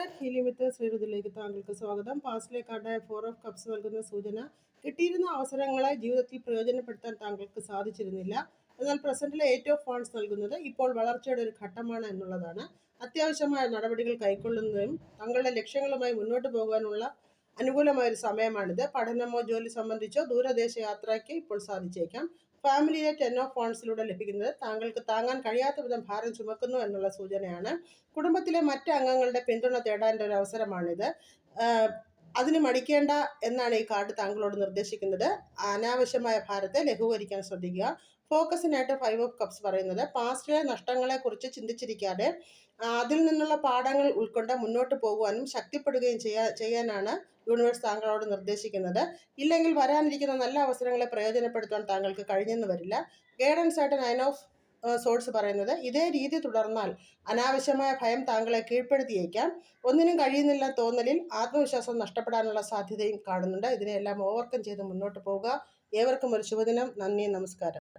നമസ്കാരം. ഹീലിംഗ് വിത്ത് ശ്രീരുതിലേക്ക് താങ്കൾക്ക് സ്വാഗതം. പാസ്റ്റിലെ കാർഡായ 4 ഓഫ് കപ്സ് നൽകുന്ന സൂചന, കിട്ടിയിരുന്ന അവസരങ്ങളെ ജീവിതത്തിൽ പ്രയോജനപ്പെടുത്താൻ താങ്കൾക്ക് സാധിച്ചിരുന്നില്ല. എന്നാൽ പ്രസന്റിലെ 8 ഓഫ് വാൺസ് നൽകുന്നത് ഇപ്പോൾ വളർച്ചയുടെ ഒരു ഘട്ടമാണ് എന്നുള്ളതാണ്. അത്യാവശ്യമായ നടപടികൾ കൈക്കൊള്ളുന്നതും തങ്ങളുടെ ലക്ഷ്യങ്ങളുമായി മുന്നോട്ട് പോകാനുള്ള അനുകൂലമായ ഒരു സമയമാണിത്. പഠനമോ ജോലി സംബന്ധിച്ചോ ദൂരദേശ യാത്രയ്ക്ക് ഇപ്പോൾ സാധിച്ചേക്കാം. ഫാമിലിയിലെ 10 ഓഫ് വാൺസിലൂടെ ലഭിക്കുന്നത് താങ്കൾക്ക് താങ്ങാൻ കഴിയാത്ത വിധം ഭാരം ചുമക്കുന്നു എന്നുള്ള സൂചനയാണ്. കുടുംബത്തിലെ മറ്റ് അംഗങ്ങളുടെ പിന്തുണ തേടാൻ ഒരു അവസരമാണിത്. അതിന് മടിക്കേണ്ട എന്നാണ് ഈ കാർഡ് താങ്കളോട് നിർദ്ദേശിക്കുന്നത്. അനാവശ്യമായ ഭാരത്തെ ലഘൂകരിക്കാൻ ശ്രദ്ധിക്കുക. ഫോക്കസിനായിട്ട് 5 ഓഫ് കപ്സ് പറയുന്നത്, പാസ്റ്റിലെ നഷ്ടങ്ങളെക്കുറിച്ച് ചിന്തിച്ചിരിക്കാതെ അതിൽ നിന്നുള്ള പാഠങ്ങൾ ഉൾക്കൊണ്ട് മുന്നോട്ട് പോകുവാനും ശക്തിപ്പെടുകയും ചെയ്യാനാണ് യൂണിവേഴ്സ് താങ്കളോട് നിർദ്ദേശിക്കുന്നത്. ഇല്ലെങ്കിൽ വരാനിരിക്കുന്ന നല്ല അവസരങ്ങളെ പ്രയോജനപ്പെടുത്താൻ താങ്കൾക്ക് കഴിഞ്ഞെന്ന് വരില്ല. ഗൈഡൻസ് ആയിട്ട് 9 ഓഫ് സോഴ്സ് പറയുന്നത്, ഇതേ രീതി തുടർന്നാൽ അനാവശ്യമായ ഭയം താങ്കളെ കീഴ്പ്പെടുത്തിയേക്കാം. ഒന്നിനും കഴിയുന്നില്ല തോന്നലിൽ ആത്മവിശ്വാസം നഷ്ടപ്പെടാനുള്ള സാധ്യതയും കാണുന്നുണ്ട്. ഇതിനെല്ലാം ഓവർകം ചെയ്ത് മുന്നോട്ട് പോവുക. ഏവർക്കും ഒരു ശുഭദിനം. നന്ദി, നമസ്കാരം.